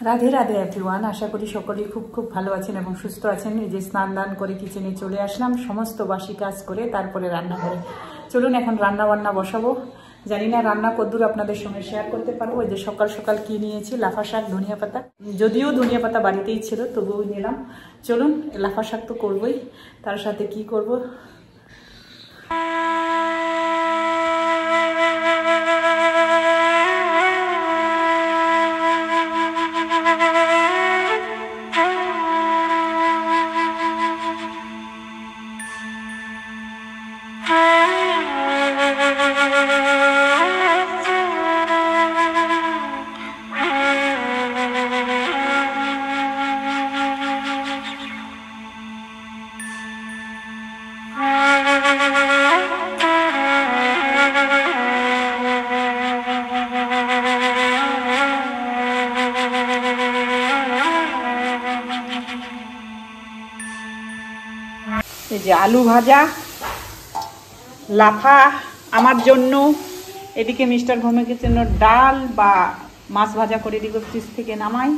Radhe Radhe everyone, আশা করি সকলেই খুব খুব ভালো আছেন এবং সুস্থ আছেন। এই যে স্নান দান করে কিচেনে চলে আসলাম, সমস্ত বাসি কাজ করে তারপরে রান্না করে চলুন এখন রান্না বান্না বসাবো। জানি না রান্না কদ্দূর আপনাদের সঙ্গে শেয়ার করতে পারবো। ওই যে সকাল সকাল কি নিয়েছি, লাফা শাক, ধনিয়া পাতা, যদিও ধনিয়া পাতা বাড়িতেই ছিল তবুও নিলাম। চলুন লাফা শাক তো করবোই, তার সাথে কি করব। এই যে আলু ভাজা, লাফা আমার জন্য, এদিকে মিস্টার ভৌমিকের জন্য ডাল বা মাছ ভাজা করে দিব, ফ্রিজ থেকে নামাই।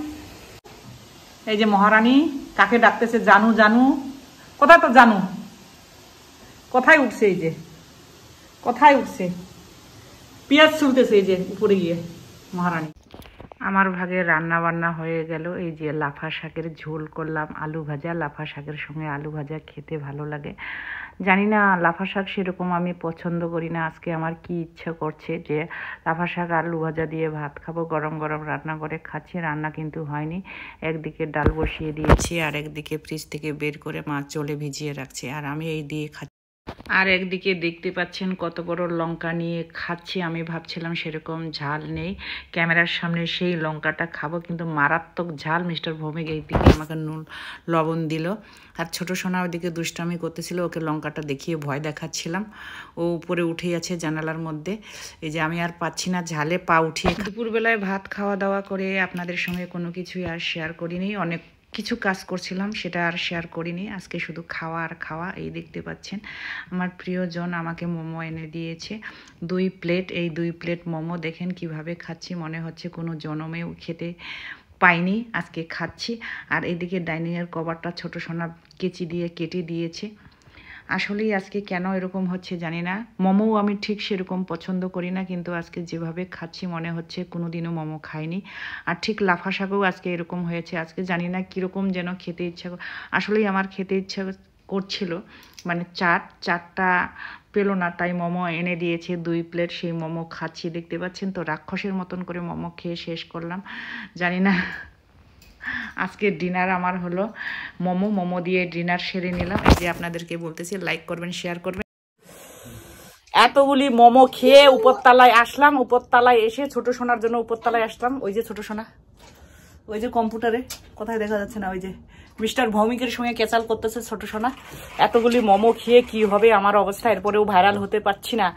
এই যে মহারানী কাকে ডাকতেছে, জানু জানু, কোথায় তো জানু, কোথায় উঠছে, এই যে কোথায় উঠছে, পেঁয়াজ ছুলতেছে এই যে উপরে গিয়ে মহারানী। আমার ভাগে রান্না বান্না হয়ে গেল। এই যে লাফা শাকের ঝোল করলাম, আলু ভাজা, লাফা শাকের সঙ্গে আলু ভাজা খেতে ভালো লাগে। জানি না লাফা শাক সেরকম আমি পছন্দ করি না, আজকে আমার কি ইচ্ছা করছে যে লাফা শাক আলু ভাজা দিয়ে ভাত খাবো, গরম গরম রান্না করে খাচ্ছি। রান্না কিন্তু হয়নি, একদিকে ডাল বসিয়ে দিয়েছি আর একদিকে ফ্রিজ থেকে বের করে মাছ জলে ভিজিয়ে রাখছি, আর আমি এই দিয়ে খাচ্ছি। আর একদিকে দেখতে পাচ্ছেন কত বড় লঙ্কা নিয়ে খাচ্ছি। আমি ভাবছিলাম সেরকম ঝাল নেই, ক্যামেরার সামনে সেই লঙ্কাটা খাবো, কিন্তু মারাত্মক ঝাল। মিস্টার ভৌমিক এই দিকে আমাকে নুন লবণ দিল, আর ছোটো সোনা ওইদিকে দুষ্টামি করতেছিল, ওকে লঙ্কাটা দেখিয়ে ভয় দেখাচ্ছিলাম। ও উপরে উঠেই আছে জানালার মধ্যে। এই যে আমি আর পাচ্ছি না, ঝালে পা উঠিয়ে। দুপুরবেলায় ভাত খাওয়া দাওয়া করে আপনাদের সঙ্গে কোনো কিছুই আর শেয়ার করিনি, অনেক কিছু কাজ করছিলাম সেটা আর শেয়ার করিনি। আজকে শুধু খাওয়া আর খাওয়া। এই দেখতে পাচ্ছেন আমার প্রিয়জন আমাকে মোমো এনে দিয়েছে 2 প্লেট। এই 2 প্লেট মোমো দেখেন কিভাবে খাচ্ছি, মনে হচ্ছে কোনো জনমেও খেতে পাইনি, আজকে খাচ্ছি। আর এদিকে ডাইনিংয়ের কভারটা ছোটো সোনা কেচি দিয়ে কেটে দিয়েছে। আসলেই আজকে কেন এরকম হচ্ছে জানি না। মোমো আমি ঠিক সেরকম পছন্দ করি না, কিন্তু আজকে যেভাবে খাচ্ছি মনে হচ্ছে কোনো দিনও মোমো খাইনি। আর ঠিক লাফা শাকও আজকে এরকম হয়েছে। আজকে জানি না কীরকম যেন খেতে ইচ্ছা, আসলেই আমার খেতে ইচ্ছা করছিল, মানে চাটটা পেলো না, তাই মোমো এনে দিয়েছে 2 প্লেট। সেই মোমো খাচ্ছি, দেখতে পাচ্ছেন তো, রাক্ষসের মতন করে মোমো খেয়ে শেষ করলাম। জানি না আজকে ডিনার আমার হলো মোমো দিয়ে ডিনার সেরে নিলাম। এই যে আপনাদেরকে বলতেছি লাইক করবেন, শেয়ার করবেন। এতগুলি মোমো খেয়ে উপরতলায় আসলাম, উপরতলায় এসে ছোট সোনার জন্য উপরতলায় আসলাম। ওই যে ছোট সোনা, ওই যে কম্পিউটারে, কোথায় দেখা যাচ্ছে না, ওই যে মিস্টার ভৌমিকের সঙ্গে কেচাল করতেছে ছোট সোনা। এতগুলি মোমো খেয়ে কি হবে আমার অবস্থা, এরপরেও ভাইরাল হতে পারছি না।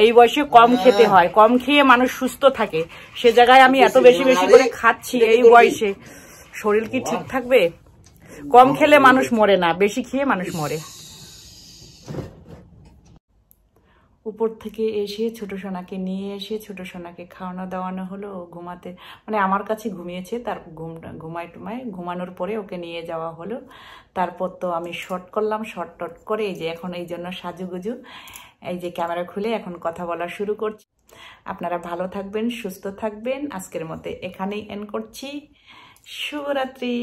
এই বয়সে কম খেতে হয়, কম খেয়ে মানুষ সুস্থ থাকে, সে জায়গায় আমি এত বেশি বেশি করে খাচ্ছি। এই বয়সে শরীর কি ঠিক থাকবে? কম খেলে মানুষ মরে না, বেশি খেয়ে মানুষ মরে। উপর থেকে এসে ছোট সোনাকে নিয়ে এসে ছোট সোনাকে খাওয়ানো দাওয়ানো হলো। ঘুমাতে মানে আমার কাছে ঘুমিয়েছে, তার ঘুমানোর পরে ওকে নিয়ে যাওয়া হলো। তারপর তো আমি শর্ট করলাম, শর্ট টট করে এই যে এখন এই জন্য সাজুগুজু, এই যে ক্যামেরা খুলে এখন কথা বলা শুরু করছি। আপনারা ভালো থাকবেন, সুস্থ থাকবেন। আজকের মতো এখানেই এন্ড করছি। শুভরাত্রি।